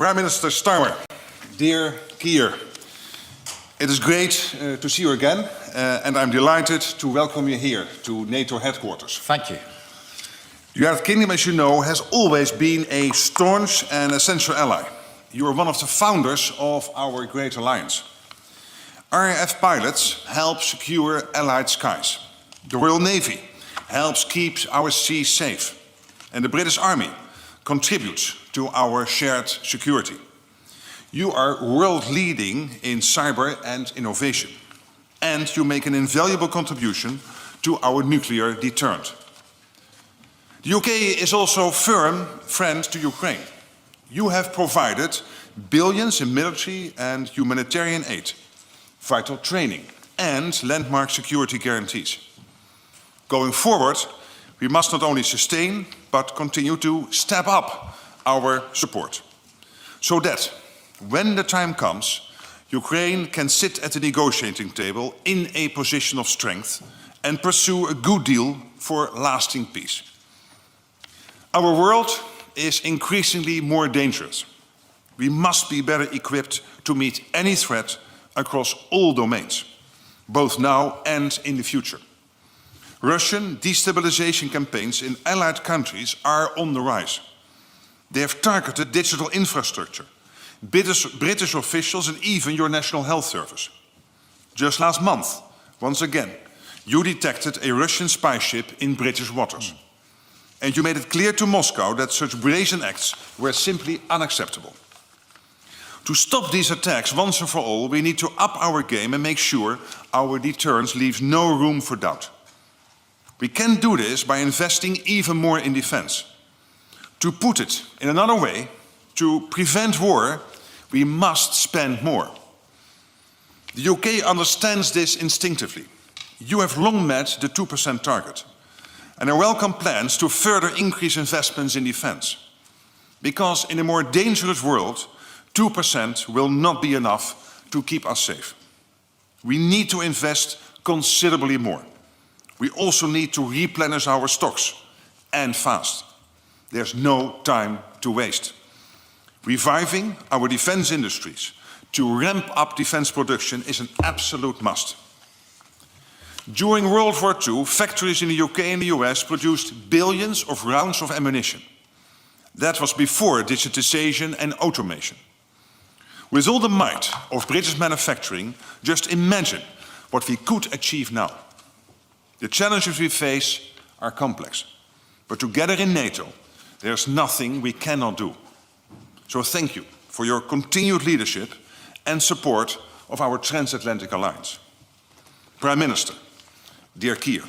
Prime Minister Starmer, dear Keir, it is great to see you again, and I'm delighted to welcome you here to NATO headquarters. Thank you. The United Kingdom, as you know, has always been a staunch and essential ally. You are one of the founders of our great alliance. RAF pilots help secure Allied skies. The Royal Navy helps keep our seas safe. And the British Army contributes to our shared security. You are world-leading in cyber and innovation. And you make an invaluable contribution to our nuclear deterrent. The UK is also a firm friend to Ukraine. You have provided billions in military and humanitarian aid, vital training, and landmark security guarantees. Going forward, we must not only sustain, but continue to step up our support, so that when the time comes, Ukraine can sit at the negotiating table in a position of strength and pursue a good deal for lasting peace. Our world is increasingly more dangerous. We must be better equipped to meet any threat across all domains, both now and in the future. Russian destabilization campaigns in allied countries are on the rise. They have targeted digital infrastructure, British officials, and even your National Health Service. Just last month, once again, you detected a Russian spy ship in British waters. And you made it clear to Moscow that such brazen acts were simply unacceptable. To stop these attacks once and for all, we need to up our game and make sure our deterrence leaves no room for doubt. We can do this by investing even more in defense. To put it in another way, to prevent war, we must spend more. The UK understands this instinctively. You have long met the 2% target, and I welcome plans to further increase investments in defense. Because in a more dangerous world, 2% will not be enough to keep us safe. We need to invest considerably more. We also need to replenish our stocks, and fast. There's no time to waste. Reviving our defense industries to ramp up defense production is an absolute must. During World War II, factories in the UK and the US produced billions of rounds of ammunition. That was before digitization and automation. With all the might of British manufacturing, just imagine what we could achieve now. The challenges we face are complex, but together in NATO, there's nothing we cannot do. So thank you for your continued leadership and support of our transatlantic alliance. Prime Minister, dear Keir,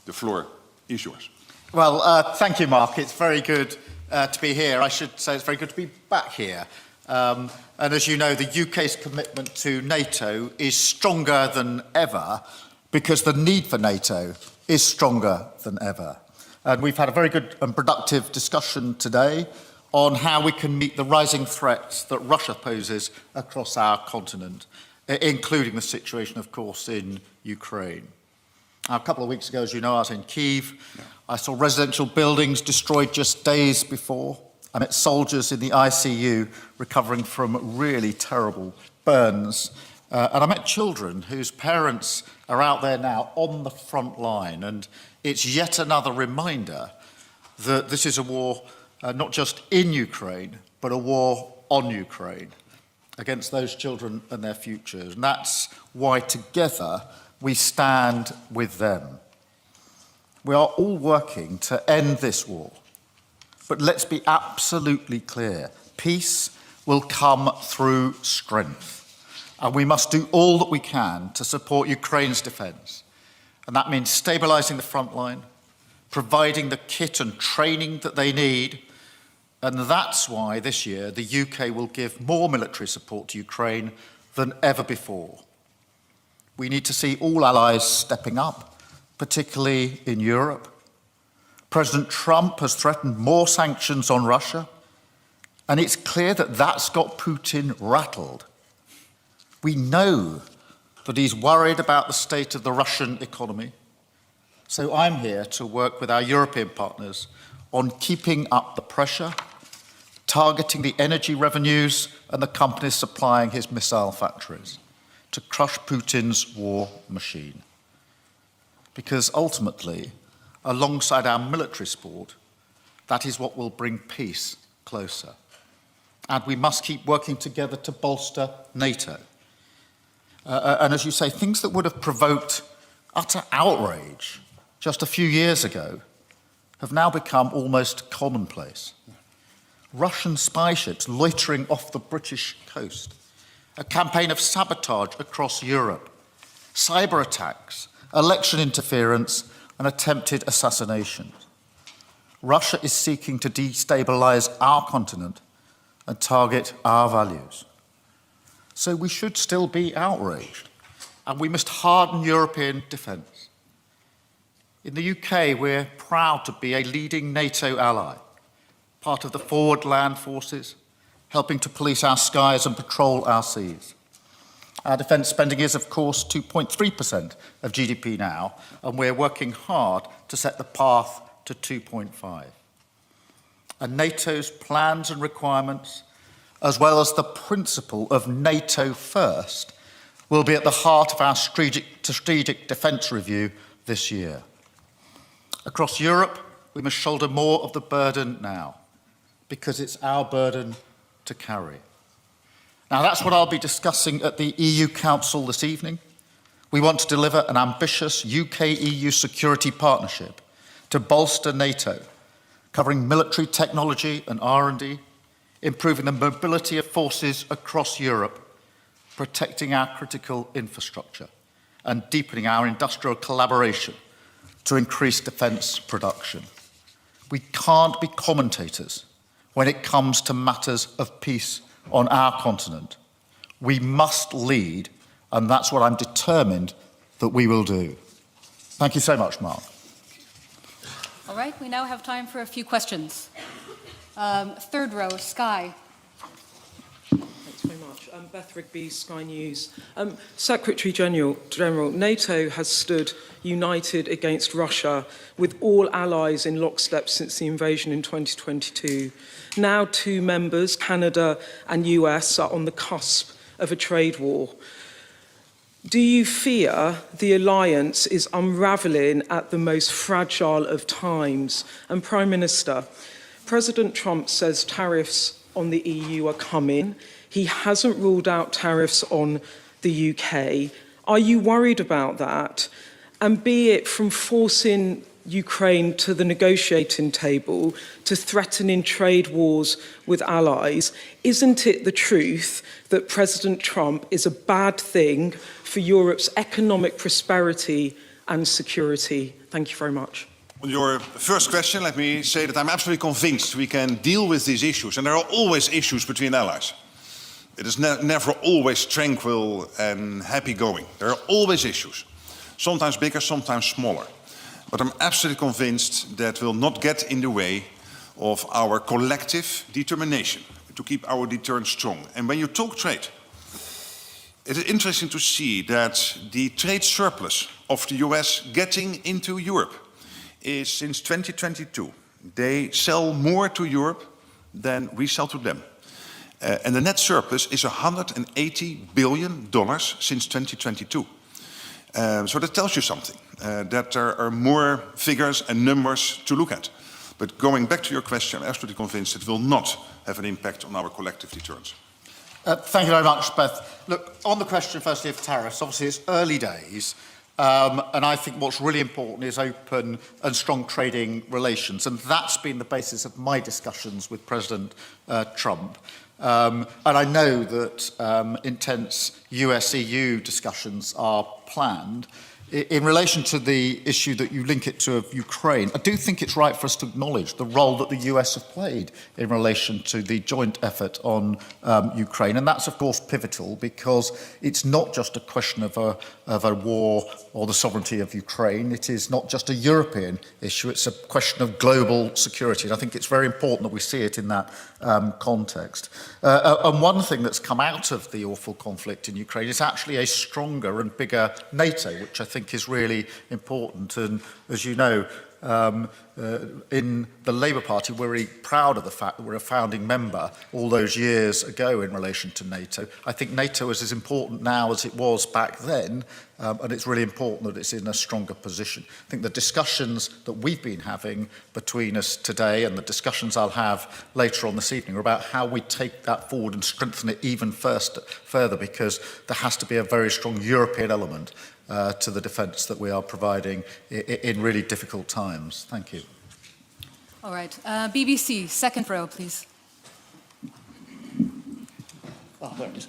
the floor is yours. Well, thank you, Mark. It's very good to be here. I should say it's very good to be back here. And as you know, the UK's commitment to NATO is stronger than ever because the need for NATO is stronger than ever. And we've had a very good and productive discussion today on how we can meet the rising threats that Russia poses across our continent, including the situation, of course, in Ukraine. Now, a couple of weeks ago, as you know, I was in Kyiv. I saw residential buildings destroyed just days before. I met soldiers in the ICU recovering from really terrible burns. And I met children whose parents are out there now on the front line. And it's yet another reminder that this is a war not just in Ukraine, but a war on Ukraine against those children and their futures. And that's why together we stand with them. We are all working to end this war. But let's be absolutely clear. Peace will come through strength. And we must do all that we can to support Ukraine's defence. And that means stabilising the front line, providing the kit and training that they need. And that's why this year the UK will give more military support to Ukraine than ever before. We need to see all allies stepping up, particularly in Europe. President Trump has threatened more sanctions on Russia, and it's clear that that's got Putin rattled. We know that he's worried about the state of the Russian economy. So I'm here to work with our European partners on keeping up the pressure, targeting the energy revenues and the companies supplying his missile factories to crush Putin's war machine. Because ultimately, alongside our military support, that is what will bring peace closer. And we must keep working together to bolster NATO. And as you say, things that would have provoked utter outrage just a few years ago have now become almost commonplace. Russian spy ships loitering off the British coast, a campaign of sabotage across Europe, cyber attacks, election interference, and attempted assassinations. Russia is seeking to destabilize our continent and target our values. So we should still be outraged, and we must harden European defence. In the UK, we're proud to be a leading NATO ally, part of the forward land forces, helping to police our skies and patrol our seas. Our defence spending is, of course, 2.3% of GDP now, and we're working hard to set the path to 2.5. And NATO's plans and requirements, as well as the principle of NATO first, will be at the heart of our strategic defence review this year. Across Europe, we must shoulder more of the burden now, because it's our burden to carry. Now, that's what I'll be discussing at the EU Council this evening. We want to deliver an ambitious UK-EU security partnership to bolster NATO, covering military technology and R&D, improving the mobility of forces across Europe, protecting our critical infrastructure, and deepening our industrial collaboration to increase defence production. We can't be commentators when it comes to matters of peace on our continent. We must lead, and that's what I'm determined that we will do. Thank you so much, Mark. All right, we now have time for a few questions. Third row, Sky. Thanks very much. Beth Rigby, Sky News. Secretary General, NATO has stood united against Russia with all allies in lockstep since the invasion in 2022. Now 2 members, Canada and US, are on the cusp of a trade war. Do you fear the alliance is unravelling at the most fragile of times? And Prime Minister, President Trump says tariffs on the EU are coming. He hasn't ruled out tariffs on the UK. Are you worried about that? And be it from forcing Ukraine to the negotiating table to threatening trade wars with allies, isn't it the truth that President Trump is a bad thing for Europe's economic prosperity and security? Thank you very much. On your first question, let me say that I'm absolutely convinced we can deal with these issues, and there are always issues between allies. It is never always tranquil and happy-going. There are always issues, sometimes bigger, sometimes smaller. But I'm absolutely convinced that will not get in the way of our collective determination to keep our deterrence strong. And when you talk trade, it is interesting to see that the trade surplus of the US getting into Europe is since 2022. They sell more to Europe than we sell to them. And the net surplus is $180 billion since 2022. So that tells you something, that there are more figures and numbers to look at. But going back to your question, I'm absolutely convinced it will not have an impact on our collective deterrence. Thank you very much, Beth. Look, on the question firstly of tariffs, obviously it's early days, and I think what's really important is open and strong trading relations, and that's been the basis of my discussions with President Trump. And I know that intense US-EU discussions are planned. In relation to the issue that you link it to of Ukraine, I do think it's right for us to acknowledge the role that the US have played in relation to the joint effort on Ukraine. And that's, of course, pivotal because it's not just a question of a war or the sovereignty of Ukraine. It is not just a European issue. It's a question of global security. And I think it's very important that we see it in that context. And one thing that's come out of the awful conflict in Ukraine is actually a stronger and bigger NATO, which I think is really important. And as you know, in the Labour Party, we're really proud of the fact that we're a founding member all those years ago in relation to NATO. I think NATO is as important now as it was back then, and it's really important that it's in a stronger position. I think the discussions that we've been having between us today and the discussions I'll have later on this evening are about how we take that forward and strengthen it even further, because there has to be a very strong European element to the defence that we are providing in really difficult times. Thank you. All right. BBC, second row, please. Oh, there it is.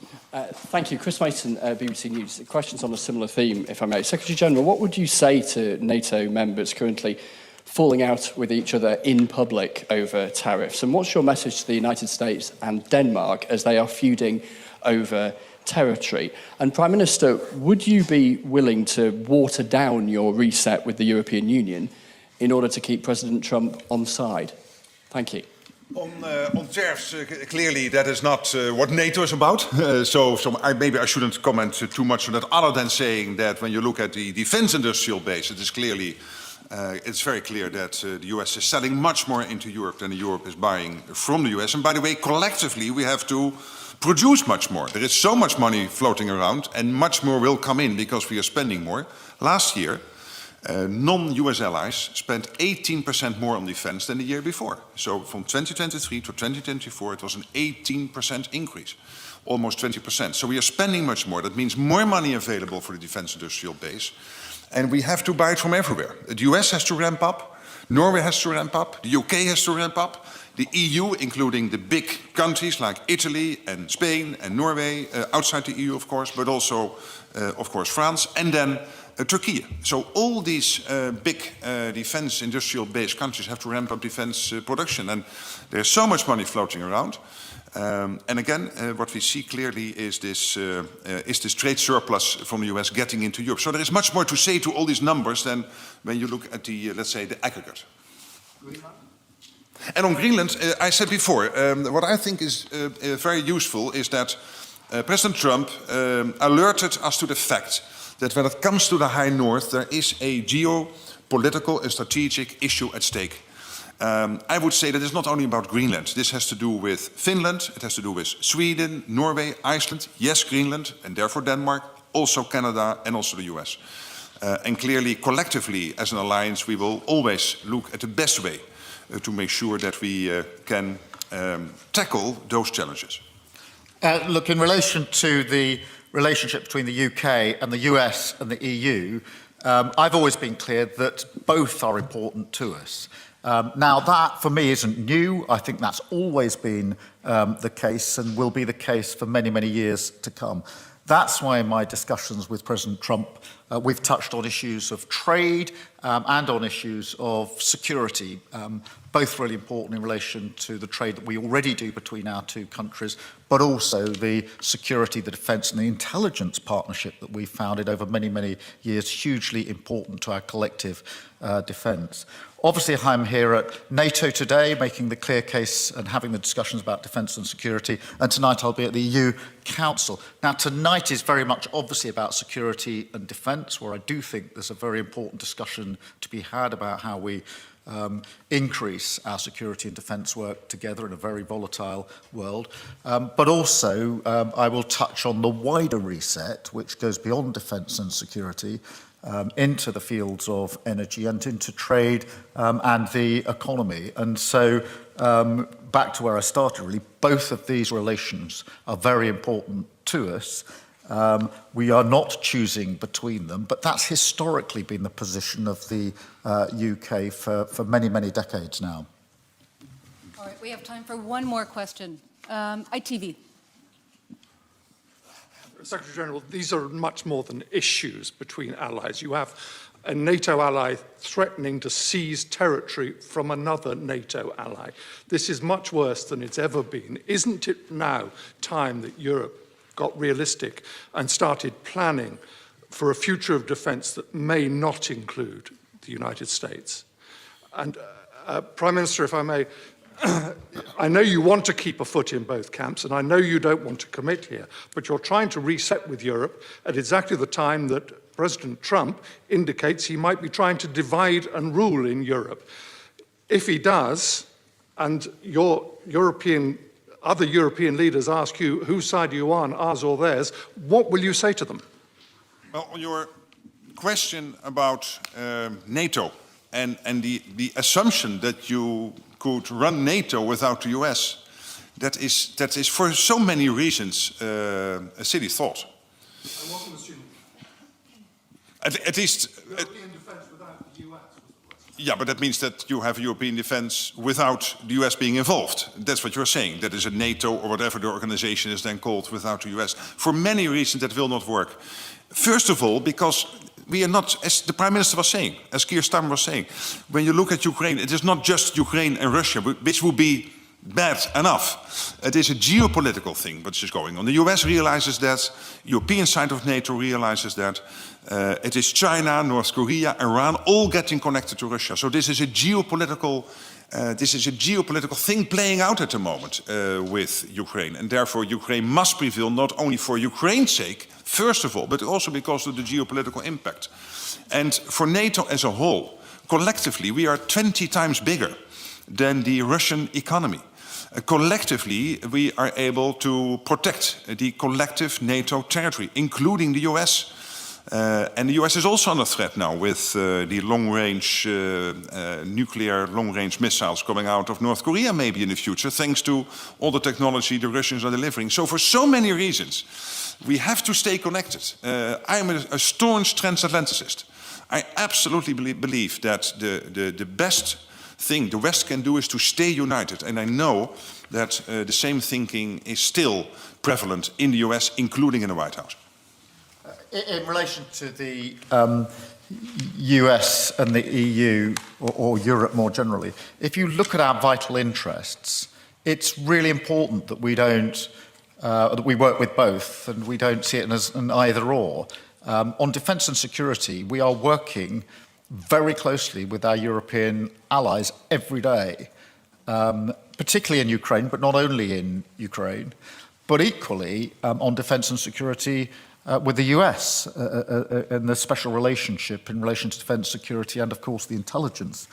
Thank you. Chris Mason, BBC News. The question's on a similar theme, if I may. Secretary General, what would you say to NATO members currently falling out with each other in public over tariffs? And what's your message to the United States and Denmark as they are feuding over territory? And Prime Minister, would you be willing to water down your reset with the European Union in order to keep President Trump on side? Thank you. On tariffs, clearly that is not what NATO is about. Maybe I shouldn't comment too much on that, other than saying that when you look at the defense industrial base, it is clearly, it's very clear that the US is selling much more into Europe than Europe is buying from the US. And by the way, collectively, we have to produce much more. There is so much money floating around, and much more will come in because we are spending more. Last year, non-US allies spent 18% more on defense than the year before. So from 2023 to 2024, it was an 18% increase, almost 20%. So we are spending much more. That means more money available for the defense industrial base. And we have to buy it from everywhere. The US has to ramp up, Norway has to ramp up, the UK has to ramp up, the EU, including the big countries like Italy and Spain and Norway, outside the EU, of course, but also, of course, France, and then Turkey. So all these big defense industrial-based countries have to ramp up defense production. And there's so much money floating around. And again, what we see clearly is this trade surplus from the US getting into Europe. So there is much more to say to all these numbers than when you look at the, let's say, the aggregate. And on Greenland, I said before, what I think is very useful is that President Trump alerted us to the fact that when it comes to the High North, there is a geopolitical and strategic issue at stake. I would say that it's not only about Greenland. This has to do with Finland, it has to do with Sweden, Norway, Iceland, yes, Greenland, and therefore Denmark, also Canada, and also the US. And clearly, collectively, as an alliance, we will always look at the best way to make sure that we can tackle those challenges. Look, in relation to the relationship between the UK and the US and the EU, I've always been clear that both are important to us. Now, that for me isn't new. I think that's always been the case and will be the case for many, many years to come. That's why in my discussions with President Trump, we've touched on issues of trade and on issues of security, both really important in relation to the trade that we already do between our two countries, but also the security, the defence and the intelligence partnership that we've founded over many, many years, hugely important to our collective defence. Obviously, I'm here at NATO today, making the clear case and having the discussions about defence and security, and tonight I'll be at the EU Council. Now, tonight is very much obviously about security and defence, where I do think there's a very important discussion to be had about how we increase our security and defence work together in a very volatile world. But also, I will touch on the wider reset, which goes beyond defence and security, into the fields of energy and into trade and the economy. And so, back to where I started, really, both of these relations are very important to us. We are not choosing between them, but that's historically been the position of the UK for many, many decades now. All right, we have time for one more question. ITV. Secretary General, these are much more than issues between allies. You have a NATO ally threatening to seize territory from another NATO ally. This is much worse than it's ever been. Isn't it now time that Europe got realistic and started planning for a future of defence that may not include the United States? And Prime Minister, if I may, I know you want to keep a foot in both camps, and I know you don't want to commit here, but you're trying to reset with Europe at exactly the time that President Trump indicates he might be trying to divide and rule in Europe. If he does, and other European leaders ask you, whose side are you on, ours or theirs, what will you say to them? Well, on your question about NATO and the assumption that you could run NATO without the US, that is for so many reasons a silly thought. I wasn't assuming. At least... European defence without the US. Yeah, but that means that you have European defence without the US being involved. That's what you're saying. That is a NATO or whatever the organization is then called without the US. For many reasons that will not work. First of all, because we are not, as the Prime Minister was saying, as Keir Starmer was saying, when you look at Ukraine, it is not just Ukraine and Russia, which would be bad enough. It is a geopolitical thing which is going on. The US realizes that, European side of NATO realizes that. It is China, North Korea, Iran, all getting connected to Russia. So this is a geopolitical thing playing out at the moment with Ukraine. And therefore Ukraine must prevail not only for Ukraine's sake, first of all, but also because of the geopolitical impact. And for NATO as a whole, collectively, we are 20 times bigger than the Russian economy. Collectively, we are able to protect the collective NATO territory, including the US. And the US is also under threat now with the long-range nuclear long-range missiles coming out of North Korea maybe in the future, thanks to all the technology the Russians are delivering. So for so many reasons, we have to stay connected. I am a staunch transatlanticist. I absolutely believe that the best thing the West can do is to stay united. And I know that the same thinking is still prevalent in the US, including in the White House. In relation to the US and the EU, or Europe more generally, if you look at our vital interests, it's really important that we don't, that we work with both and we don't see it as an either or. On defence and security, we are working very closely with our European allies every day, particularly in Ukraine, but not only in Ukraine, but equally on defence and security with the US and the special relationship in relation to defence, security and, of course, the intelligence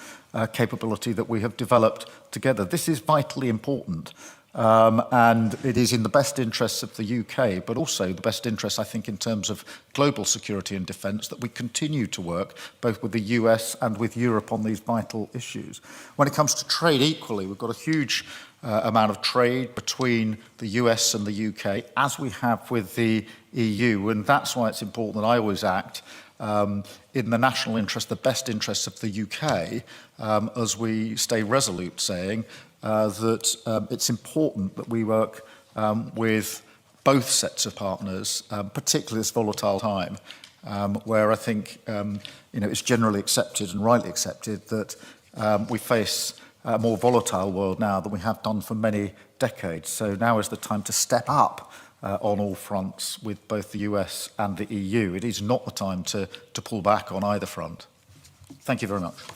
capability that we have developed together. This is vitally important. And it is in the best interests of the UK, but also the best interests, I think, in terms of global security and defence, that we continue to work both with the US and with Europe on these vital issues. When it comes to trade equally, we've got a huge amount of trade between the US and the UK, as we have with the EU, and that's why it's important that I always act in the national interest, the best interests of the UK, as we stay resolute saying that it's important that we work with both sets of partners, particularly this volatile time, where I think it's generally accepted and rightly accepted that we face a more volatile world now than we have done for many decades. So now is the time to step up on all fronts with both the US and the EU. It is not the time to pull back on either front. Thank you very much.